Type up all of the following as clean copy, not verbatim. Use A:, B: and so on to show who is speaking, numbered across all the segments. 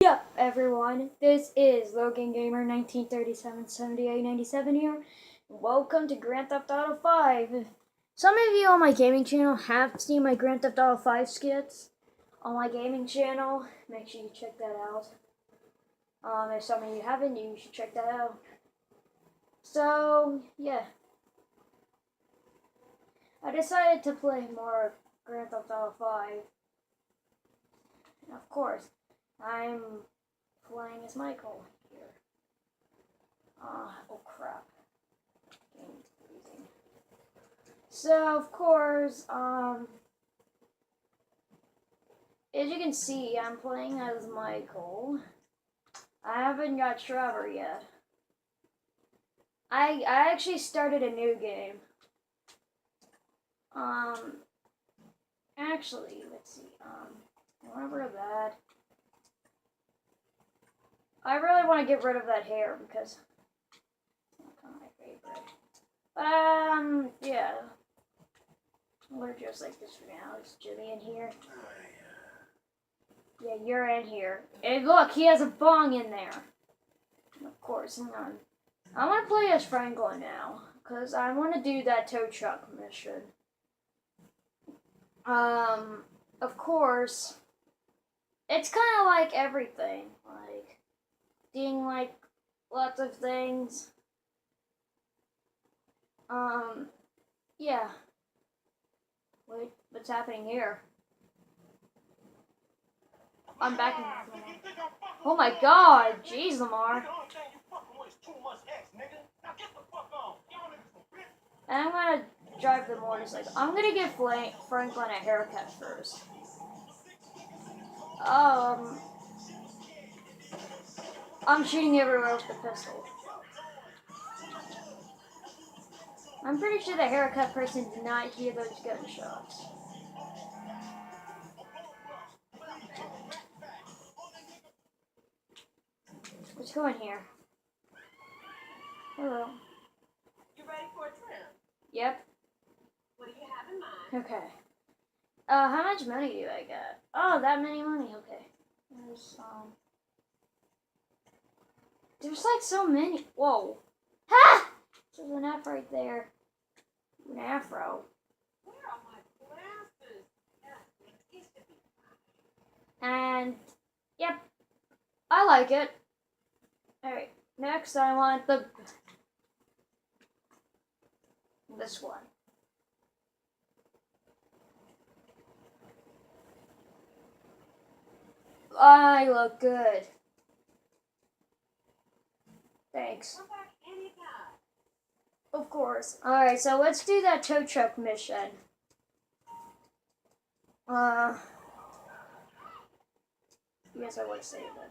A: Yep, everyone, this is Logan Gamer 19377897 here. Welcome to Grand Theft Auto 5. Some of you on my gaming channel have seen my Grand Theft Auto 5 skits on my gaming channel. Make sure you check that out. If some of you haven't, you should check that out. So, yeah. I decided to play more Grand Theft Auto 5. And of course, I'm playing as Michael here. Oh crap. Game's freezing. So, of course, as you can see, I'm playing as Michael. I haven't got Trevor yet. I actually started a new game. Actually, let's see, I want to rid of that. I really want to get rid of that hair because it's not kind of my favorite. But, yeah. We're just like this for now. Is Jimmy in here? Yeah, you're in here. And look, he has a bong in there. Of course, hang on. I want to play as Franklin now, because I want to do that tow truck mission. Of course, it's kind of like everything. Like, doing, like, lots of things. Yeah. Wait, what's happening here? I'm back in the Oh my god, jeez, Lamar. And I'm gonna drive the motorcycle. I'm gonna give Franklin a haircut first. I'm shooting everywhere with the pistol. I'm pretty sure the haircut person did not hear those gunshots. What's going here? Hello.
B: You ready for a trim?
A: Yep.
B: What do you have in mind?
A: Okay. How much money do I got? Oh, that many money. Okay. There's like so many. Whoa. Ha! There's an F right there. An afro.
B: Where are my glasses?
A: And, yep. I like it. Alright. Next, I want this one. I look good. Thanks. Of course. Alright, so let's do that tow truck mission. Yes, I want to save it.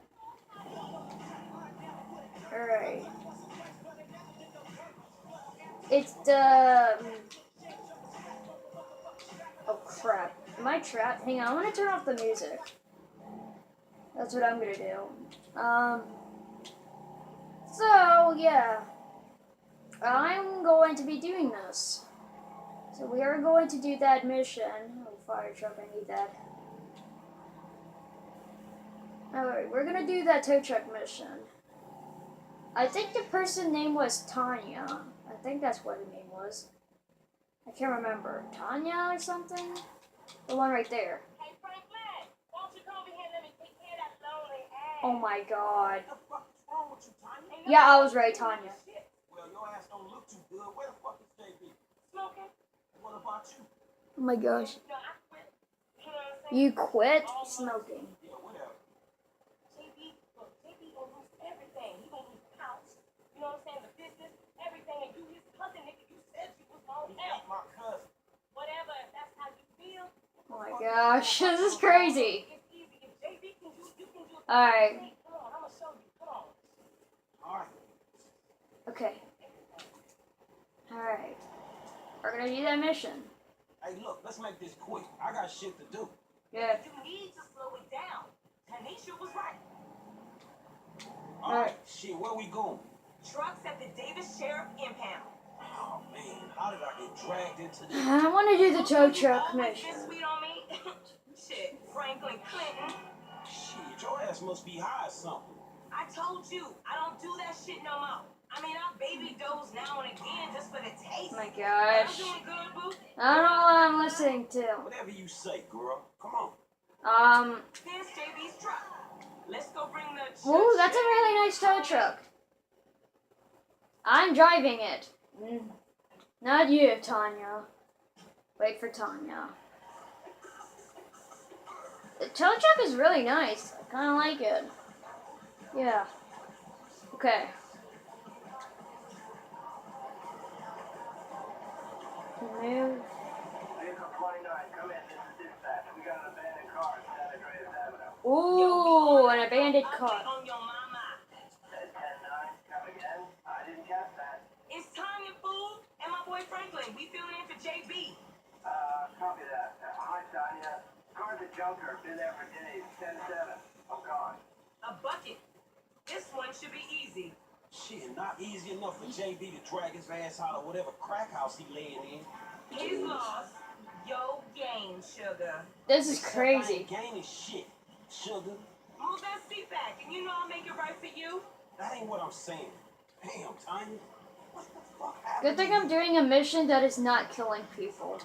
A: Alright. It's the... Oh, crap. Am I trapped? Hang on, I'm gonna turn off the music. That's what I'm gonna do. So, yeah. I'm going to be doing this. So we are going to do that mission. Oh, fire truck, I need that. Alright, we're gonna do that tow truck mission. I think the person's name was Tanya. I think that's what her name was. I can't remember. Tanya or something? The one right there.
B: Hey, Franklin, won't you come over here and let me take care of that lonely ass?
A: Oh my god.
C: What the fuck is wrong with you, Tanya?
A: Yeah, I was right, Tanya.
C: Well, your ass don't look too good. Where the fuck is JB?
B: Smoking?
C: What about you?
A: Oh my gosh.
B: No, I quit. You know what I'm saying?
A: You quit smoking.
C: Yeah, whatever.
B: JB, look, JB gonna lose everything. He gonna lose the house. You know what I'm saying? The business, everything. And you, his cousin, nigga, you said you was gonna
C: He
B: help.
C: ain't my cousin.
B: Whatever, if that's how you feel.
A: Oh my gosh, this is crazy.
B: It's easy. If JB can do it, you can do it.
A: Alright.
B: Come on, I'm gonna show you. Come on.
C: All right.
A: Okay. Alright. We're gonna do that mission.
C: Hey, look, let's make this quick. I got shit to do.
A: Yeah.
B: You need to slow it down. Tanisha was right.
C: All right, shit, where we going?
B: Trucks at the Davis Sheriff Impound.
C: Oh, man, how did I get dragged into this?
A: I want to do the tow truck
B: Always
A: mission.
B: been sweet on me. Shit, Franklin Clinton.
C: Shit, Your ass must be high or something.
B: I told you, I don't do that shit no more. I mean, I baby dose now and again just for the taste.
A: Oh my
B: I'm
A: gosh.
B: doing good, boo.
A: I don't know what I'm listening to.
C: Whatever you say, girl. Come on.
B: There's JB's truck. Let's go bring the...
A: Ooh, that's a really nice tow truck. I'm driving it. Not you, Tanya. Wait for Tanya. The tow truck is really nice. I kind of like it. Yeah. Okay. Move.
D: Vehicle 29, come in. This is dispatch. We got an abandoned car at San Andreas Avenue.
A: Ooh, an abandoned car.
B: Update on your mama.
D: Said 10-9, come again? I didn't catch that.
B: It's Tanya, fool, and my boy Franklin. We filling in for JB.
D: Copy that. Hi, Tanya. Car's a junker. Been there for days. 10-7. I'm gone.
B: A bucket. This one should be easy.
C: Shit, not easy enough for JB to drag his ass out of whatever crack house he laying in.
B: He's lost. Yo game, sugar.
A: This is
C: Except I
A: crazy.
C: ain't gaining shit, sugar.
B: Move that seat back, and you know I'll make it right for you.
C: That ain't what I'm saying. Damn, Tanya. What the fuck happened?
A: Good thing I'm doing a mission that is not killing people.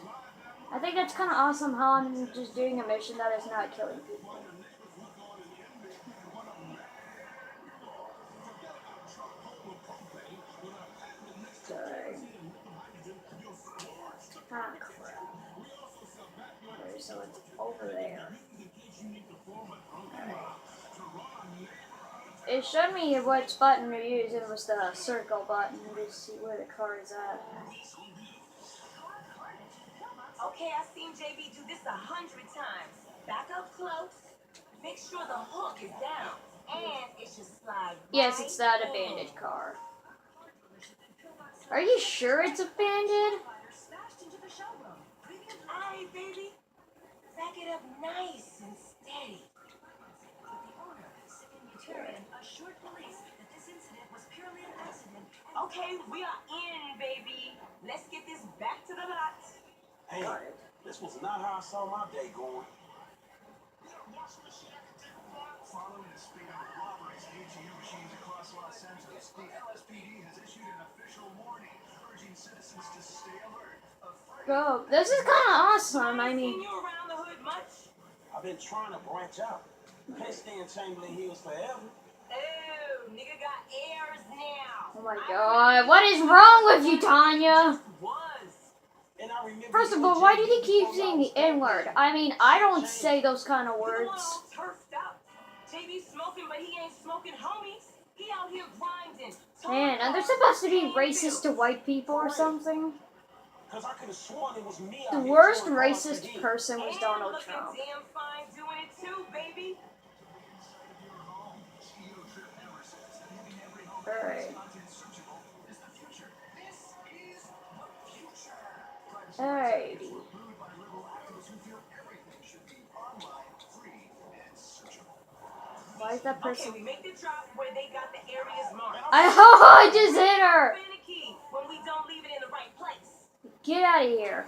A: I think that's kind of awesome how I'm just doing a mission that is not killing people. Sorry. Ah, crap. Okay, so it's over there. It showed me which button to use. It was the circle button to see where the car is at.
B: Okay, I've seen JB do this 100 times. Back up close. Make sure the hook is down. And it should slide
A: Yes,
B: right
A: it's that
B: in.
A: abandoned car. Are you sure it's abandoned?
B: Alright, baby. Back it up nice and steady. Okay, we are in, baby. Let's get this back to the lot.
C: Hey, this was not how I saw my day going.
D: Following a spate of robberies and ATM machines across Los Angeles, the LSPD has issued an official warning urging citizens to stay alert.
A: Bro, this is kind of awesome. I
B: Seen
A: mean,
B: you around the hood much?
C: I've been trying to branch out. Can't stay in Chamberlain Hills forever.
B: Oh, nigga got airs now.
A: oh my god, what is wrong with you, Tanya?
B: Was.
C: And I remember
A: First of
C: you
A: all,
C: and
A: why
C: JB
A: did he keep
C: before
A: saying the
C: I was
A: N-word? I mean, I don't say those kind of
B: You
A: words.
B: all turfed out. JB smoking, but he ain't smoking homies. He out here grinding.
A: Man, are they supposed to be racist to white people or something?
C: Cause I could have sworn it was me.
A: The
C: out here
A: worst
C: throwing cars
A: racist
C: to him.
A: person was
B: And
A: Donald
B: looking
A: Trump.
B: damn fine doing it too, baby.
A: Alright. Alrighty. Why is that
B: Okay,
A: person?
B: we make the drop where they got the areas marked.
A: I just hit her!
B: Finicky when we don't leave it in the right place.
A: Get out of here.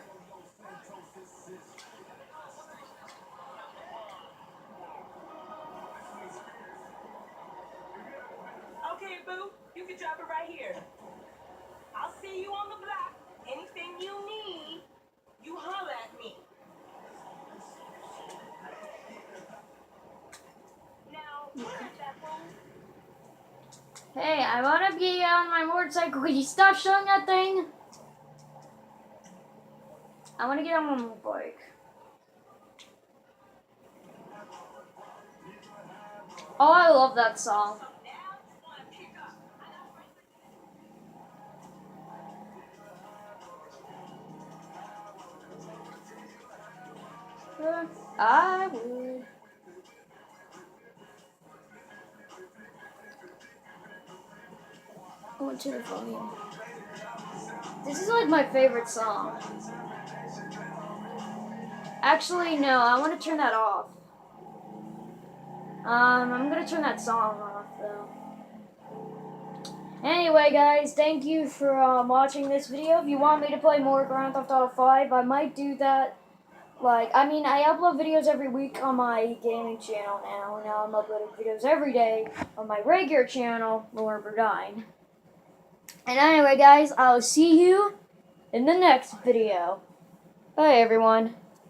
B: Okay, boo, you can drop it right here. I'll see you on the block. Anything you need, you holler at me. Now, where's that fool?
A: Hey, I want to be on my motorcycle. Could you stop showing that thing? I want to get on my bike. Oh, I love that song.
B: So now you wanna pick up.
A: I would. Go into the volume. This is like my favorite song. Actually, no, I want to turn that off. I'm gonna turn that song off though. Anyway, guys, thank you for watching this video. If you want me to play more Grand Theft Auto 5, I might do that Like, I mean, I upload videos every week on my gaming channel now, and now I'm uploading videos every day on my regular channel, Lord Burdine. And anyway, guys, I'll see you in the next video. Bye, everyone.